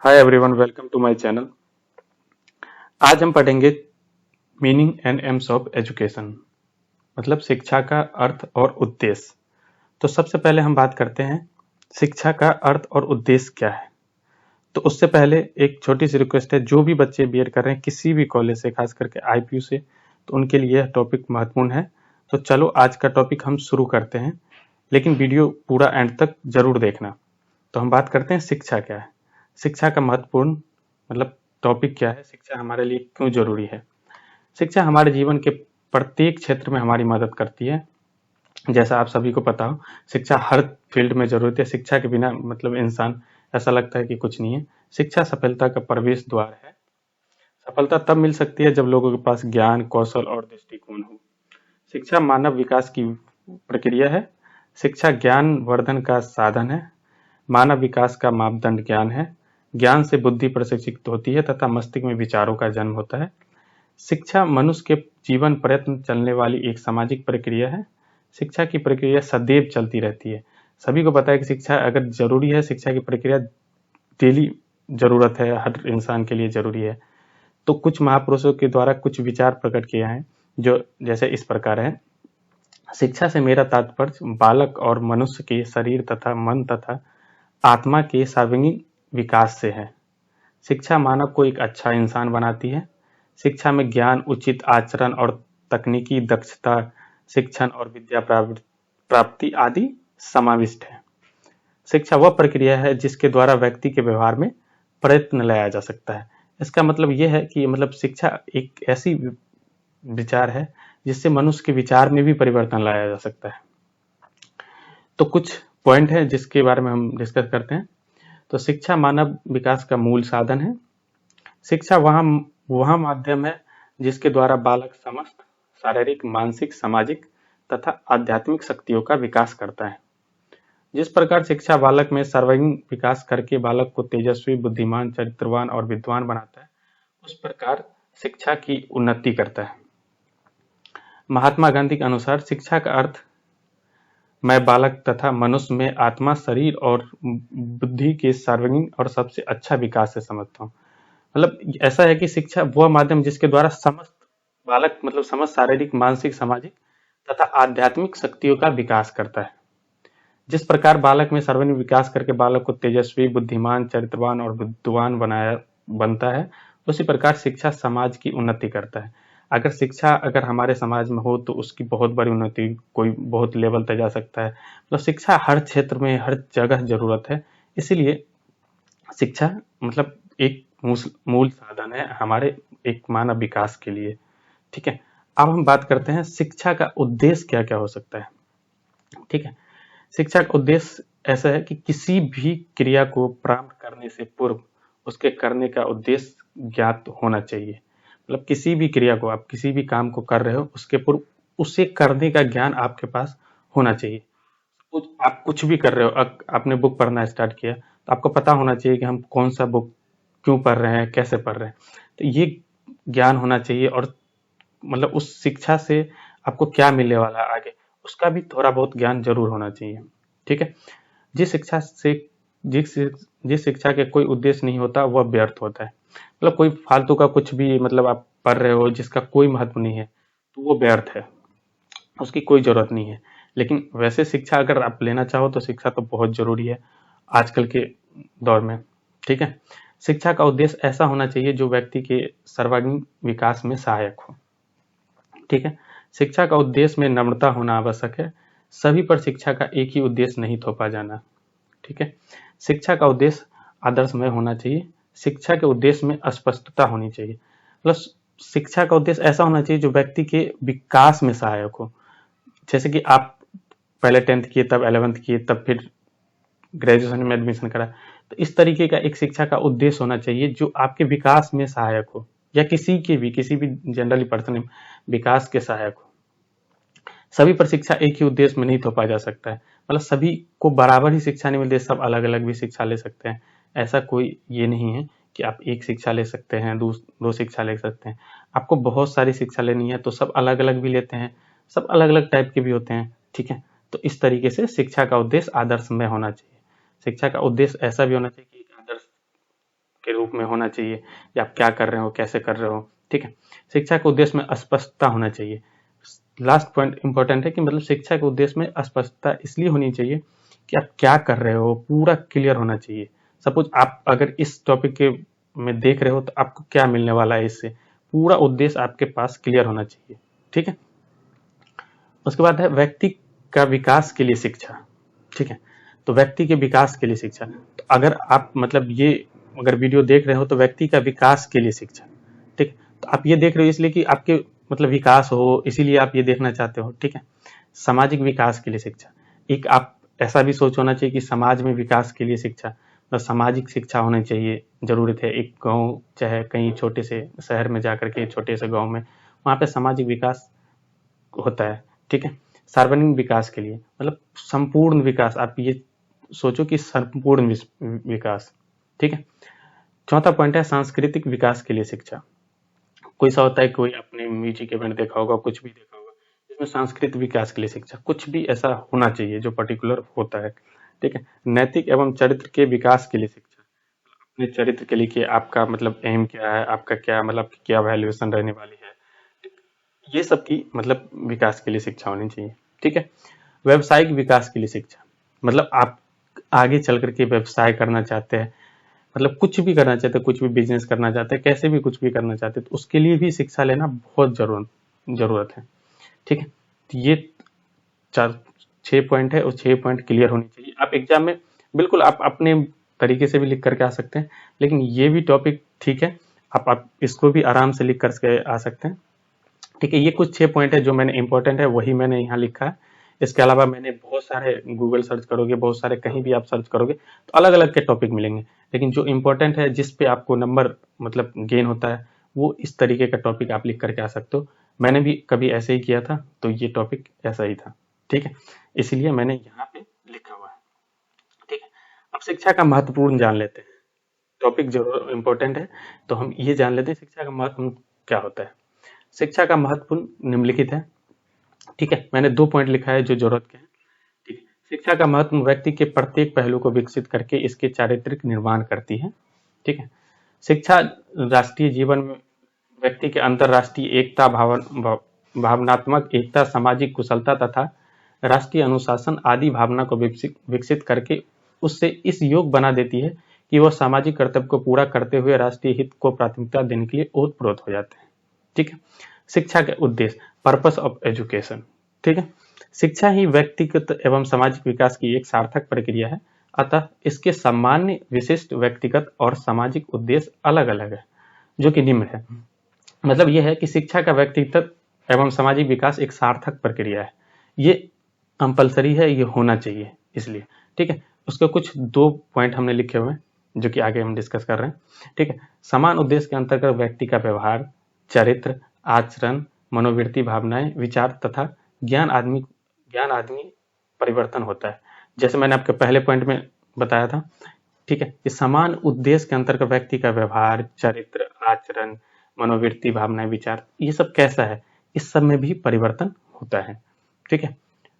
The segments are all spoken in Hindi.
Hi everyone, welcome to my channel. आज हम पढ़ेंगे meaning and aims of education, मतलब शिक्षा का अर्थ और उद्देश्य। तो सबसे पहले हम बात करते हैं शिक्षा का अर्थ और उद्देश्य क्या है। तो उससे पहले एक छोटी सी रिक्वेस्ट है, जो भी बच्चे बीएड कर रहे हैं किसी भी कॉलेज से, खास करके आईपीयू से, तो उनके लिए यह टॉपिक महत्वपूर्ण है। तो चलो आज का टॉपिक हम शुरू करते हैं, लेकिन वीडियो पूरा एंड तक जरूर देखना। तो हम बात करते हैं शिक्षा क्या है, शिक्षा का महत्वपूर्ण मतलब टॉपिक क्या है, शिक्षा हमारे लिए क्यों जरूरी है। शिक्षा हमारे जीवन के प्रत्येक क्षेत्र में हमारी मदद करती है। जैसा आप सभी को पता हो, शिक्षा हर फील्ड में जरूरत है। शिक्षा के बिना मतलब इंसान ऐसा लगता है कि कुछ नहीं है। शिक्षा सफलता का प्रवेश द्वार है। सफलता तब मिल सकती है जब लोगों के पास ज्ञान, कौशल और दृष्टिकोण हो। शिक्षा मानव विकास की प्रक्रिया है। शिक्षा ज्ञान वर्धन का साधन है। मानव विकास का मापदंड ज्ञान है। ज्ञान से बुद्धि प्रशिक्षित होती है तथा मस्तिष्क में विचारों का जन्म होता है। शिक्षा मनुष्य के जीवन प्रयत्न चलने वाली एक सामाजिक प्रक्रिया है। शिक्षा की प्रक्रिया सदैव चलती रहती है। सभी को पता है कि शिक्षा अगर जरूरी है, शिक्षा की प्रक्रिया डेली जरूरत है, हर इंसान के लिए जरूरी है। तो कुछ महापुरुषों के द्वारा कुछ विचार प्रकट किए हैं, जो जैसे इस प्रकार है। शिक्षा से मेरा तात्पर्य बालक और मनुष्य के शरीर तथा मन तथा आत्मा के सार्वजनिक विकास से है। शिक्षा मानव को एक अच्छा इंसान बनाती है। शिक्षा में ज्ञान, उचित आचरण और तकनीकी दक्षता, शिक्षण और विद्या प्राप्ति आदि समाविष्ट है। शिक्षा वह प्रक्रिया है जिसके द्वारा व्यक्ति के व्यवहार में प्रयत्न लाया जा सकता है। इसका मतलब यह है कि मतलब शिक्षा एक ऐसी विचार है जिससे मनुष्य के विचार में भी परिवर्तन लाया जा सकता है। तो कुछ पॉइंट है जिसके बारे में हम डिस्कस करते हैं। तो शिक्षा मानव विकास का मूल साधन है। शिक्षा वह माध्यम है जिसके द्वारा बालक समस्त शारीरिक, मानसिक, सामाजिक तथा आध्यात्मिक शक्तियों का विकास करता है। जिस प्रकार शिक्षा बालक में सर्वांगीण विकास करके बालक को तेजस्वी, बुद्धिमान, चरित्रवान और विद्वान बनाता है, उस प्रकार शिक्षा की उन्नति करता है। महात्मा गांधी के अनुसार शिक्षा का अर्थ मैं बालक तथा मनुष्य में आत्मा, शरीर और बुद्धि के सार्वजनीन और सबसे अच्छा विकास से समझता हूँ। मतलब ऐसा है कि शिक्षा वह माध्यम जिसके द्वारा समस्त बालक मतलब समस्त शारीरिक, मानसिक, सामाजिक तथा आध्यात्मिक शक्तियों का विकास करता है। जिस प्रकार बालक में सर्वांगीण विकास करके बालक को तेजस्वी, बुद्धिमान, चरित्रवान और विद्वान बनता है, उसी प्रकार शिक्षा समाज की उन्नति करता है। अगर शिक्षा अगर हमारे समाज में हो तो उसकी बहुत बड़ी उन्नति, कोई बहुत लेवल तक जा सकता है। मतलब शिक्षा हर क्षेत्र में, हर जगह जरूरत है। इसीलिए शिक्षा मतलब एक मूल साधन है हमारे एक मानव विकास के लिए। ठीक है, अब हम बात करते हैं शिक्षा का उद्देश्य क्या क्या हो सकता है। ठीक है, शिक्षा का उद्देश्य ऐसा है कि किसी भी क्रिया को प्रारंभ करने से पूर्व उसके करने का उद्देश्य ज्ञात होना चाहिए। मतलब किसी भी क्रिया को, आप किसी भी काम को कर रहे हो, उसके पूर्व उसे करने का ज्ञान आपके पास होना चाहिए। आप कुछ भी कर रहे हो, आपने बुक पढ़ना स्टार्ट किया तो आपको पता होना चाहिए कि हम कौन सा बुक क्यों पढ़ रहे हैं, कैसे पढ़ रहे हैं। तो ये ज्ञान होना चाहिए। और मतलब उस शिक्षा से आपको क्या मिलने वाला है आगे, उसका भी थोड़ा बहुत ज्ञान जरूर होना चाहिए। ठीक है, जिस शिक्षा से जिस जिस शिक्षा के कोई उद्देश्य नहीं होता वह व्यर्थ होता है। मतलब कोई फालतू का कुछ भी मतलब आप पढ़ रहे हो जिसका कोई महत्व नहीं है, तो वो व्यर्थ है, उसकी कोई जरूरत नहीं है। लेकिन वैसे शिक्षा अगर आप लेना चाहो तो शिक्षा तो बहुत जरूरी है आजकल के दौर में। ठीक है, शिक्षा का उद्देश्य ऐसा होना चाहिए जो व्यक्ति के सर्वांगीण विकास में सहायक हो। ठीक है, शिक्षा का उद्देश्य में नम्रता होना आवश्यक है। सभी पर शिक्षा का एक ही उद्देश्य नहीं थोपा जाना। ठीक है, शिक्षा का उद्देश्य आदर्शमय होना चाहिए। शिक्षा के उद्देश्य में स्पष्टता होनी चाहिए। मतलब शिक्षा का उद्देश्य ऐसा होना चाहिए जो व्यक्ति के विकास में सहायक हो। जैसे कि आप पहले 10th किए, तब 11th किए, तब फिर ग्रेजुएशन में एडमिशन करा, तो इस तरीके का एक शिक्षा का उद्देश्य होना चाहिए जो आपके विकास में सहायक हो, या किसी भी जनरली पर्सन विकास के सहायक हो। सभी पर शिक्षा एक ही उद्देश्य में नहीं थोपा जा सकता है। मतलब सभी को बराबर ही शिक्षा नहीं मिलती, सब अलग अलग भी शिक्षा ले सकते हैं। ऐसा कोई ये नहीं है कि आप एक शिक्षा ले सकते हैं, दो शिक्षा ले सकते हैं। आपको बहुत सारी शिक्षा लेनी है तो सब अलग अलग भी लेते हैं, सब अलग अलग टाइप के भी होते हैं। ठीक है, तो इस तरीके से शिक्षा का उद्देश्य आदर्शमय होना चाहिए। शिक्षा का उद्देश्य ऐसा भी होना चाहिए कि एक आदर्श के रूप में होना चाहिए, या आप क्या कर रहे हो, कैसे कर रहे हो। ठीक है, शिक्षा के उद्देश्य में स्पष्टता होना चाहिए। लास्ट पॉइंट इंपॉर्टेंट है कि मतलब शिक्षा के उद्देश्य में स्पष्टता इसलिए होनी चाहिए कि आप क्या कर रहे हो पूरा क्लियर होना चाहिए। सपोज आप अगर इस टॉपिक के में देख रहे हो तो आपको क्या मिलने वाला है, इससे पूरा उद्देश्य आपके पास क्लियर होना चाहिए। ठीक है, उसके बाद है व्यक्ति का विकास के लिए शिक्षा। ठीक है, तो व्यक्ति के विकास के लिए शिक्षा, तो अगर आप मतलब ये अगर वीडियो देख रहे हो तो व्यक्ति का विकास के लिए शिक्षा। ठीक, तो आप ये देख रहे हो इसलिए कि आपके मतलब विकास हो, इसीलिए आप ये देखना चाहते हो। ठीक है, सामाजिक विकास के लिए शिक्षा, एक आप ऐसा भी सोच होना चाहिए कि समाज में विकास के लिए शिक्षा, मतलब सामाजिक शिक्षा होनी चाहिए, जरूरत है। एक गांव चाहे कहीं छोटे से शहर में जाकर के, छोटे से गांव में, वहां पे सामाजिक विकास होता है। ठीक है, सार्वजनिक विकास के लिए मतलब संपूर्ण विकास, आप ये सोचो कि संपूर्ण विकास। ठीक है, चौथा पॉइंट है सांस्कृतिक विकास के लिए शिक्षा। कोई सा होता है, कोई अपने म्यूजिक इवेंट देखा होगा, कुछ भी देखा होगा, इसमें सांस्कृतिक विकास के लिए शिक्षा, कुछ भी ऐसा होना चाहिए जो पर्टिकुलर होता है। ठीक है, नैतिक एवं चरित्र के विकास के लिए शिक्षा, अपने चरित्र के लिए कि आपका मतलब एम क्या है, आपका क्या मतलब क्या वैल्यूएशन रहने वाली है, ये सब की मतलब विकास के लिए शिक्षा होनी चाहिए। ठीक है, व्यवसायिक विकास के लिए शिक्षा, मतलब आप आगे चल करके व्यवसाय करना चाहते हैं, मतलब कुछ भी करना चाहते हैं, कुछ भी बिजनेस करना चाहते हैं, कैसे भी कुछ भी करना चाहते हैं, तो उसके लिए भी शिक्षा लेना बहुत जरूरत है। ठीक है, तो ये 6 पॉइंट है, और 6 पॉइंट क्लियर होनी चाहिए। आप एग्जाम में बिल्कुल आप अपने तरीके से भी लिख करके आ सकते हैं, लेकिन ये भी टॉपिक ठीक है, आप इसको भी आराम से लिख करके आ सकते हैं। ठीक है, ये कुछ 6 पॉइंट है जो मैंने इंपॉर्टेंट है वही मैंने यहाँ लिखा है। इसके अलावा मैंने बहुत सारे गूगल सर्च करोगे, बहुत सारे कहीं भी आप सर्च करोगे तो अलग अलग के टॉपिक मिलेंगे, लेकिन जो इंपॉर्टेंट है जिस पे आपको नंबर मतलब गेन होता है, वो इस तरीके का टॉपिक आप लिख करके आ सकते हो। मैंने भी कभी ऐसे ही किया था, तो ये टॉपिक ऐसा ही था। ठीक है, इसलिए मैंने यहाँ पे लिखा हुआ है। ठीक है, अब शिक्षा का महत्वपूर्ण जान लेते हैं। टॉपिक जरूर इंपॉर्टेंट है, तो हम ये जान लेते हैं शिक्षा का महत्व क्या होता है। शिक्षा का महत्वपूर्ण निम्नलिखित है। ठीक है, मैंने 2 पॉइंट लिखा है जो जरूरत के हैं। ठीक है, शिक्षा का महत्व व्यक्ति के प्रत्येक पहलू को विकसित करके इसके चारित्रिक निर्माण करती है। ठीक है, शिक्षा राष्ट्रीय जीवन में व्यक्ति के अंतरराष्ट्रीय एकता, भावनात्मक एकता, सामाजिक कुशलता तथा राष्ट्रीय अनुशासन आदि भावना को विकसित करके उससे इस योग बना देती है कि वह सामाजिक कर्तव्य को पूरा करते हुए राष्ट्रीय हित को प्राथमिकता देने के लिए ओतप्रोत हो जाते हैं। ठीक है, शिक्षा के उद्देश्य, पर्पस ऑफ एजुकेशन। ठीक है, शिक्षा ही व्यक्तिगत एवं सामाजिक विकास की एक सार्थक प्रक्रिया है, अतः इसके सामान्य, विशिष्ट, व्यक्तिगत और सामाजिक उद्देश्य अलग अलग है, जो कि निम्न है। मतलब यह है कि शिक्षा का व्यक्तिगत एवं सामाजिक विकास एक सार्थक प्रक्रिया है, ये कंपलसरी है, ये होना चाहिए इसलिए। ठीक है, उसके कुछ 2 पॉइंट हमने लिखे हुए हैं जो कि आगे हम डिस्कस कर रहे हैं। ठीक है, समान उद्देश्य के अंतर्गत व्यक्ति का व्यवहार, चरित्र, आचरण, मनोवृत्ति, भावनाएं, विचार तथा ज्ञान आदमी परिवर्तन होता है, जैसे मैंने आपके पहले पॉइंट में बताया था। ठीक है, इस समान उद्देश्य के अंतर्गत व्यक्ति का व्यवहार, चरित्र, आचरण, मनोवृत्ति, भावनाएं, विचार, ये सब कैसा है, इस सब में भी परिवर्तन होता है। ठीक है,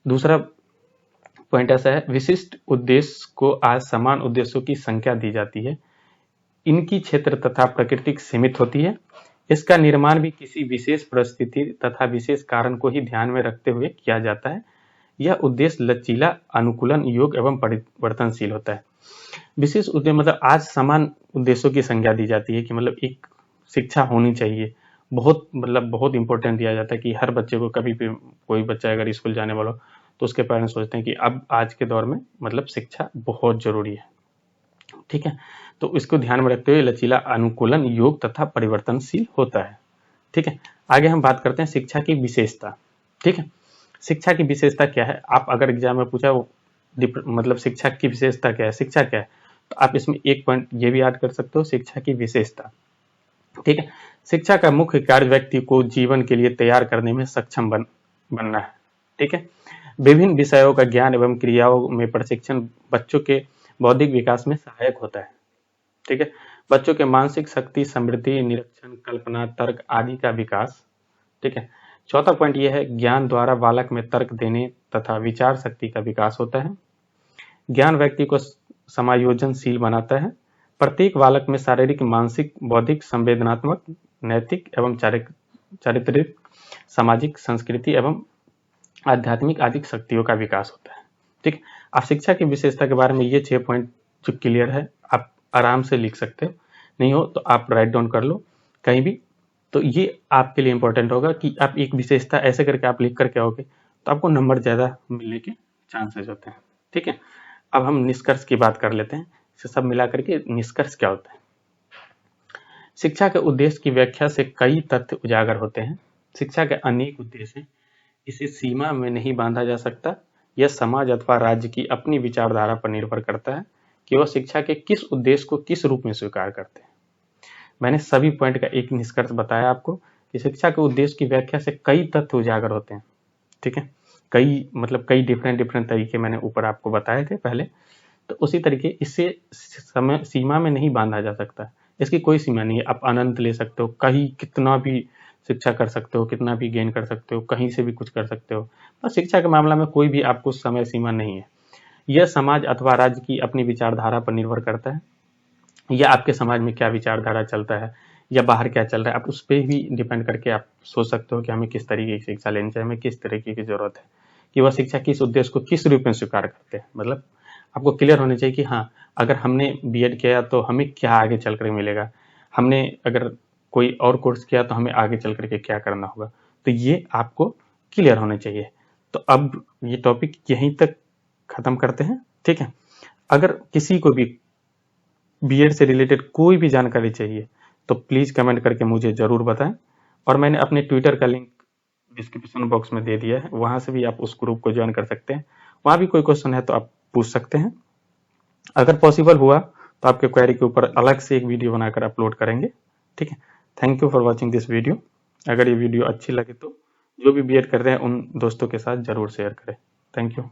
दूसरा पॉइंट ऐसा है, विशिष्ट उद्देश्य को आज समान उद्देश्यों की संख्या दी जाती है, इनकी क्षेत्र तथा प्रकृति सीमित होती है, इसका निर्माण भी किसी विशेष परिस्थिति तथा विशेष कारण को ही ध्यान में रखते हुए किया जाता है। यह उद्देश्य लचीला, अनुकूलन योग्य एवं परिवर्तनशील होता है। विशेष उद्देश्य मतलब आज समान उद्देश्यों की संज्ञा दी जाती है कि मतलब एक शिक्षा होनी चाहिए, बहुत इंपॉर्टेंट दिया जाता है कि हर बच्चे को, कभी भी कोई बच्चा अगर स्कूल जाने वाला हो तो उसके पेरेंट्स सोचते हैं कि अब आज के दौर में मतलब शिक्षा बहुत जरूरी है। ठीक है, तो इसको ध्यान में रखते हुए लचीला, अनुकूलन योग्य तथा परिवर्तनशील होता है। ठीक है, आगे हम बात करते हैं शिक्षा की विशेषता। ठीक है, शिक्षा की विशेषता क्या है, आप अगर एग्जाम में पूछा मतलब शिक्षा की विशेषता क्या है, शिक्षा क्या है, तो आप इसमें एक पॉइंट ये भी ऐड कर सकते हो, शिक्षा की विशेषता। ठीक है, शिक्षा का मुख्य कार्य व्यक्ति को जीवन के लिए तैयार करने में सक्षम बनना है। ठीक है, विभिन्न विषयों का ज्ञान एवं क्रियाओं में प्रशिक्षण बच्चों के बौद्धिक विकास में सहायक होता है। ठीक है, बच्चों के मानसिक शक्ति, समृद्धि, निरीक्षण, कल्पना, तर्क आदि का विकास। ठीक है, चौथा पॉइंट यह है, ज्ञान द्वारा बालक में तर्क देने तथा विचार शक्ति का विकास होता है। ज्ञान व्यक्ति को समायोजनशील बनाता है प्रत्येक बालक में शारीरिक, मानसिक, बौद्धिक, संवेदनात्मक, नैतिक एवं चारित्रिक, सामाजिक, संस्कृति एवं आध्यात्मिक आदि शक्तियों का विकास होता है। ठीक, आप शिक्षा की विशेषता के बारे में ये 6 पॉइंट जो क्लियर है आप आराम से लिख सकते हो, नहीं हो तो आप राइट डाउन कर लो कहीं भी। तो ये आपके लिए इंपॉर्टेंट होगा कि आप एक विशेषता ऐसे करके आप लिख करके आओगे तो आपको नंबर ज़्यादा मिलने के चांसेस होते हैं। ठीक है, अब हम निष्कर्ष की बात कर लेते हैं। इसे सब मिला करके निष्कर्ष क्या होता है? शिक्षा के उद्देश्य की व्याख्या से कई तथ्य उजागर होते हैं। शिक्षा के अनेक उद्देश्य हैं, इसे सीमा में नहीं बांधा जा सकता। यह समाज अथवा राज्य की अपनी विचारधारा पर निर्भर करता है कि वह शिक्षा के किस उद्देश्य को किस रूप में स्वीकार करते हैं। मैंने सभी पॉइंट का एक निष्कर्ष बताया आपको कि शिक्षा के उद्देश्य की व्याख्या से कई तथ्य उजागर होते हैं। ठीक है, कई डिफरेंट तरीके मैंने ऊपर आपको बताए थे पहले। तो उसी तरीके इससे समय सीमा में नहीं बांधा जा सकता, इसकी कोई सीमा नहीं है। आप अनंत ले सकते हो, कहीं कितना भी शिक्षा कर सकते हो, कितना भी गेन कर सकते हो, कहीं से भी कुछ कर सकते हो। पर शिक्षा के मामला में कोई भी आपको समय सीमा नहीं है। यह समाज अथवा राज्य की अपनी विचारधारा पर निर्भर करता है, या आपके समाज में क्या विचारधारा चलता है या बाहर क्या चल रहा है, आप उस पर भी डिपेंड करके आप सोच सकते हो कि हमें किस तरीके की शिक्षा लेनी चाहिए, हमें किस तरीके की जरूरत है, कि वह शिक्षा किस उद्देश्य को किस रूप में स्वीकार करते हैं। मतलब आपको क्लियर होने चाहिए कि हाँ, अगर हमने बीएड किया तो हमें क्या आगे चल कर मिलेगा, हमने अगर कोई और कोर्स किया तो हमें आगे चल करके क्या करना होगा। तो ये आपको क्लियर होने चाहिए। तो अब ये टॉपिक यहीं तक खत्म करते हैं। ठीक है, अगर किसी को भी बीएड से रिलेटेड कोई भी जानकारी चाहिए तो प्लीज़ कमेंट करके मुझे ज़रूर बताएं। और मैंने अपने ट्विटर का लिंक डिस्क्रिप्शन बॉक्स में दे दिया है, वहाँ से भी आप उस ग्रुप को ज्वाइन कर सकते हैं। वहाँ भी कोई क्वेश्चन है तो आप पूछ सकते हैं। अगर पॉसिबल हुआ तो आपके क्वेरी के ऊपर अलग से एक वीडियो बनाकर अपलोड करेंगे। ठीक है, thank you for watching this video. अगर ये वीडियो अच्छी लगे तो जो भी बीएड कर रहे हैं उन दोस्तों के साथ ज़रूर शेयर करें। Thank you.